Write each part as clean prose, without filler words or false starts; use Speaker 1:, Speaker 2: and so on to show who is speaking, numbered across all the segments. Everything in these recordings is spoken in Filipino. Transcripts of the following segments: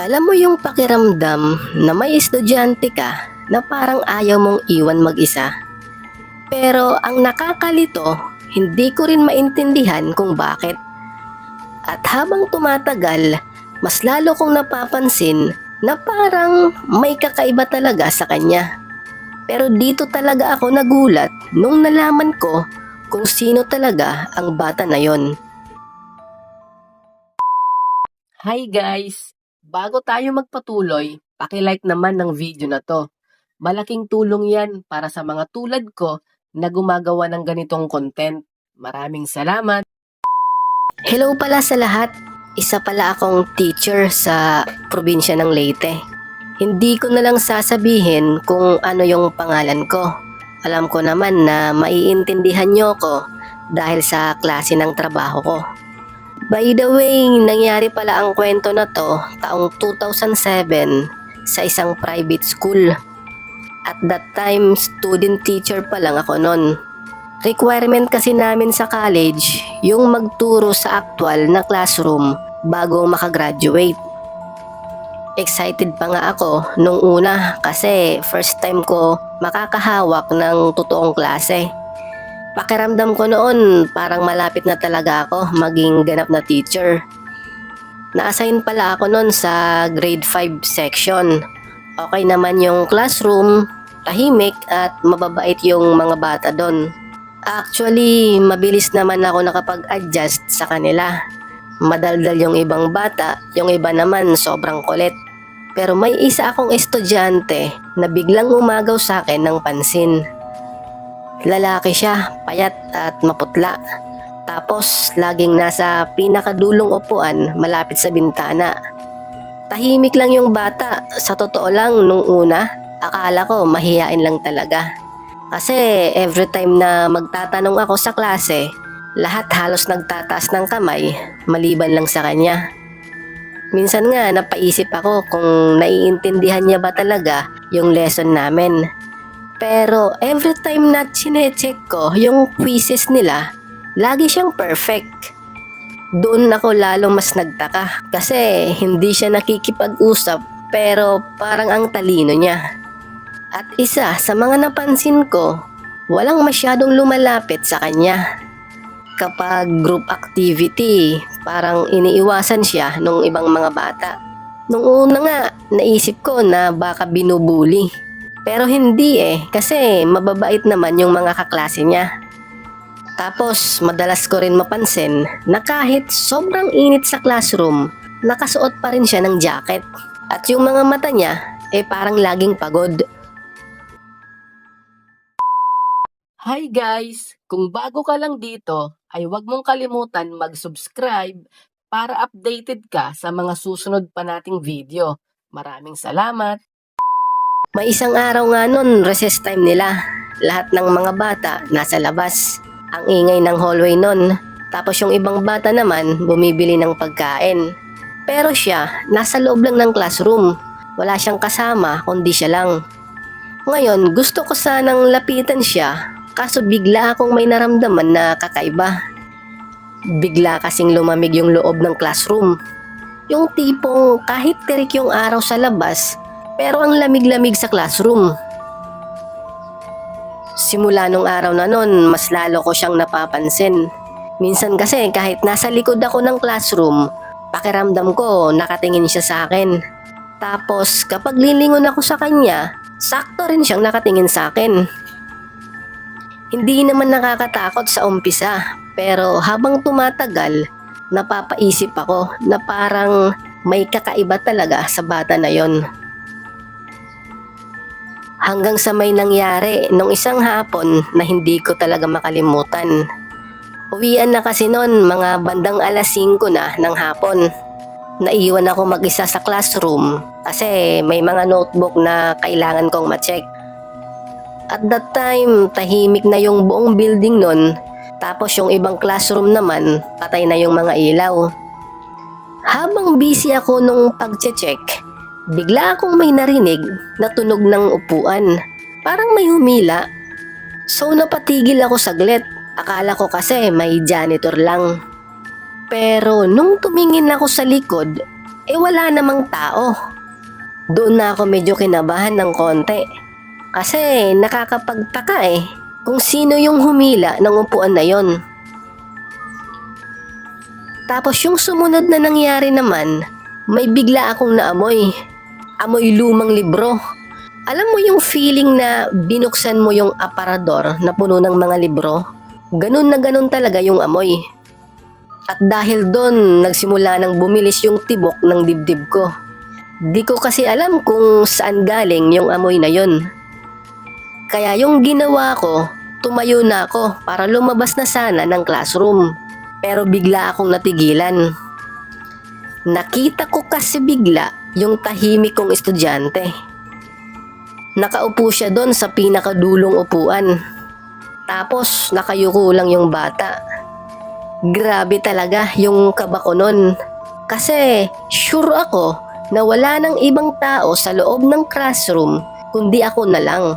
Speaker 1: Alam mo yung pakiramdam na may estudyante ka na parang ayaw mong iwan mag-isa. Pero ang nakakalito, hindi ko rin maintindihan kung bakit. At habang tumatagal, mas lalo kong napapansin na parang may kakaiba talaga sa kanya. Pero dito talaga ako nagulat nung nalaman ko kung sino talaga ang bata na yon.
Speaker 2: Hi guys! Bago tayo magpatuloy, paki-like naman ng video na to. Malaking tulong yan para sa mga tulad ko na gumagawa ng ganitong content. Maraming salamat!
Speaker 1: Hello pala sa lahat. Isa pala akong teacher sa probinsya ng Leyte. Hindi ko na lang sasabihin kung ano yung pangalan ko. Alam ko naman na maiintindihan nyo ko dahil sa klase ng trabaho ko. By the way, nangyari pala ang kwento na to taong 2007 sa isang private school. At that time, student teacher pa lang ako nun. Requirement kasi namin sa college yung magturo sa actual na classroom bago makagraduate. Excited pa nga ako nung una kasi first time ko makakahawak ng totoong klase. Pakiramdam ko noon parang malapit na talaga ako maging ganap na teacher. Na-assign pala ako noon sa grade 5 section. Okay naman yung classroom, tahimik at mababait yung mga bata doon. Actually, mabilis naman ako nakapag-adjust sa kanila. Madaldal yung ibang bata, yung iba naman sobrang kulit. Pero may isa akong estudyante na biglang umagaw sa akin ng pansin. Lalaki siya, payat at maputla. Tapos laging nasa pinakadulong upuan malapit sa bintana. Tahimik lang yung bata. Sa totoo lang nung una, akala ko mahiyain lang talaga. Kasi every time na magtatanong ako sa klase, lahat halos nagtataas ng kamay maliban lang sa kanya. Minsan nga napaisip ako kung naiintindihan niya ba talaga yung lesson namin. Pero every time na chinecheck ko yung quizzes nila, lagi siyang perfect. Doon ako lalo mas nagtaka kasi hindi siya nakikipag-usap pero parang ang talino niya. At isa sa mga napansin ko, walang masyadong lumalapit sa kanya. Kapag group activity, parang iniiwasan siya ng ibang mga bata. Nung una nga, naisip ko na baka binubuli. Pero hindi kasi mababait naman yung mga kaklase niya. Tapos madalas ko rin mapansin na kahit sobrang init sa classroom, nakasuot pa rin siya ng jacket. At yung mga mata niya parang laging pagod.
Speaker 2: Hi guys! Kung bago ka lang dito, ay huwag mong kalimutan mag-subscribe para updated ka sa mga susunod pa nating video. Maraming salamat!
Speaker 1: May isang araw nga nun, recess time nila. Lahat ng mga bata nasa labas. Ang ingay ng hallway nun. Tapos yung ibang bata naman bumibili ng pagkain. Pero siya, nasa loob lang ng classroom. Wala siyang kasama kundi siya lang. Ngayon, gusto ko sanang lapitan siya. Kaso bigla akong may naramdaman na kakaiba. Bigla kasing lumamig yung loob ng classroom. Yung tipong kahit tirik yung araw sa labas, pero ang lamig-lamig sa classroom. Simula nung araw na nun, mas lalo ko siyang napapansin. Minsan kasi kahit nasa likod ako ng classroom, pakiramdam ko nakatingin siya sa akin. Tapos kapag lilingon ako sa kanya, sakto rin siyang nakatingin sa akin. Hindi naman nakakatakot sa umpisa, pero habang tumatagal, napapaisip ako na parang may kakaiba talaga sa bata na yon. Hanggang sa may nangyari nung isang hapon na hindi ko talaga makalimutan. Uwian na kasi noon mga bandang alas 5 na ng hapon. Naiwan ako mag-isa sa classroom kasi may mga notebook na kailangan kong ma-check. At that time, tahimik na yung buong building nun, tapos yung ibang classroom naman, patay na yung mga ilaw. Habang busy ako nung pag-check, bigla akong may narinig na tunog ng upuan. Parang may humila. So napatigil ako saglit. Akala ko kasi may janitor lang. Pero nung tumingin ako sa likod, wala namang tao. Doon na ako medyo kinabahan ng konti. Kasi nakakapagtaka kung sino yung humila ng upuan na yon. Tapos yung sumunod na nangyari naman, may bigla akong naamoy. Amoy lumang libro. Alam mo yung feeling na binuksan mo yung aparador na puno ng mga libro? Ganun na ganun talaga yung amoy. At dahil doon, nagsimula nang bumilis yung tibok ng dibdib ko. Di ko kasi alam kung saan galing yung amoy na yon. Kaya yung ginawa ko, tumayo na ako para lumabas na sana ng classroom. Pero bigla akong natigilan. Nakita ko kasi bigla yung tahimik kong estudyante. Nakaupo siya doon sa pinakadulong upuan. Tapos nakayuko lang yung bata. Grabe talaga yung kaba ko nun. Kasi sure ako na wala nang ibang tao sa loob ng classroom kundi ako na lang.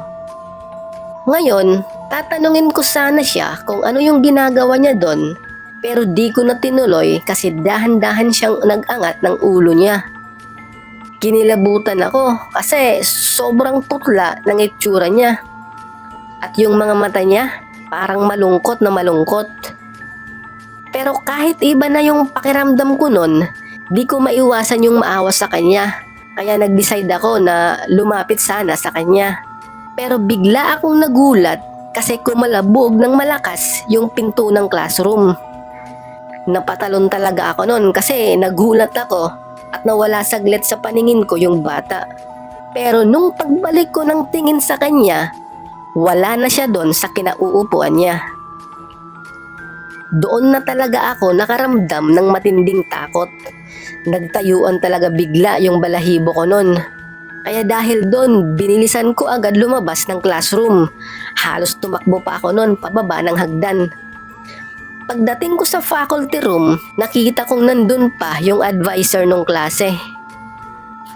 Speaker 1: Ngayon, tatanungin ko sana siya kung ano yung ginagawa niya doon, pero di ko na tinuloy kasi dahan-dahan siyang nag-angat ng ulo niya. Kinilabutan ako kasi sobrang putla ng itsura niya. At yung mga mata niya, parang malungkot na malungkot. Pero kahit iba na yung pakiramdam ko nun, di ko maiwasan yung maawa sa kanya. Kaya nag-decide ako na lumapit sana sa kanya. Pero bigla akong nagulat kasi kumalabog ng malakas yung pinto ng classroom. Napatalon talaga ako nun kasi nagulat ako at nawala saglit sa paningin ko yung bata. Pero nung pagbalik ko ng tingin sa kanya, wala na siya doon sa kinauupuan niya. Doon na talaga ako nakaramdam ng matinding takot. Nagtayuan talaga bigla yung balahibo ko nun. Kaya dahil doon, binilisan ko agad lumabas ng classroom. Halos tumakbo pa ako nun pababa ng hagdan. Pagdating ko sa faculty room, nakita kong nandun pa yung advisor nung klase.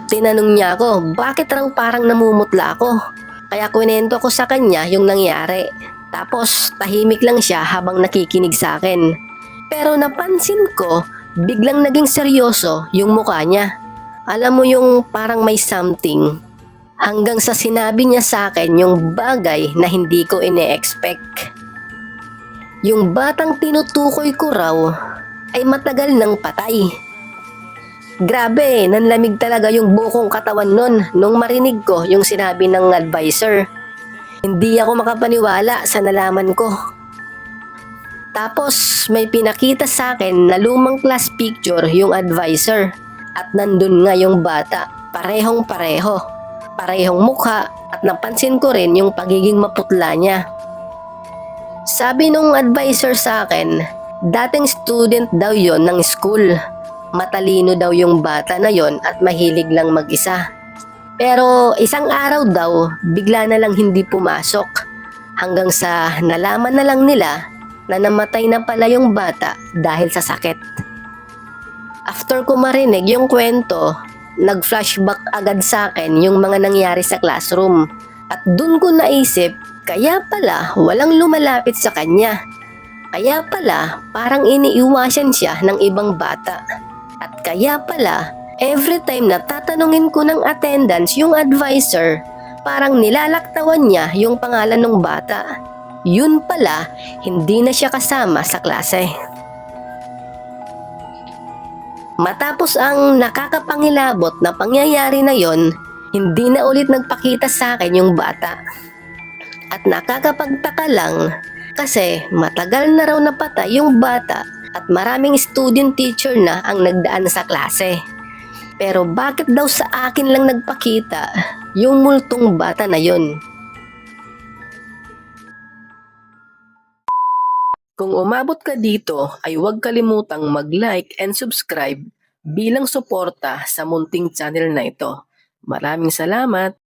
Speaker 1: Tinanong niya ako, bakit raw parang namumutla ako? Kaya kwento ko sa kanya yung nangyari. Tapos tahimik lang siya habang nakikinig sa akin. Pero napansin ko, biglang naging seryoso yung mukha niya. Alam mo yung parang may something. Hanggang sa sinabi niya sa akin yung bagay na hindi ko ine-expect. Yung batang tinutukoy ko raw ay matagal nang patay. Grabe, nanlamig talaga yung bukong katawan nun nung marinig ko yung sinabi ng advisor. Hindi ako makapaniwala sa nalaman ko. Tapos may pinakita sa akin na lumang class picture yung advisor. At nandun nga yung bata, parehong pareho. Parehong mukha at napansin ko rin yung pagiging maputla niya. Sabi nung advisor sa akin, dating student daw yon ng school. Matalino daw yung bata na yon at mahilig lang mag-isa. Pero isang araw daw, bigla na lang hindi pumasok. Hanggang sa nalaman na lang nila na namatay na pala yung bata dahil sa sakit. After ko marinig yung kwento, nag-flashback agad sa akin yung mga nangyari sa classroom. At dun ko naisip, kaya pala walang lumalapit sa kanya. Kaya pala parang iniiwasan siya ng ibang bata. At kaya pala, every time na tatanungin ko ng attendance yung advisor, parang nilalaktawan niya yung pangalan ng bata. Yun pala, hindi na siya kasama sa klase. Matapos ang nakakapangilabot na pangyayari na yon, hindi na ulit nagpakita sa akin yung bata. At nakakapagtaka lang kasi matagal na raw napatay yung bata at maraming student teacher na ang nagdaan sa klase. Pero bakit daw sa akin lang nagpakita yung multong bata na yon?
Speaker 2: Kung umabot ka dito ay huwag kalimutang mag-like and subscribe bilang suporta sa munting channel na ito. Maraming salamat!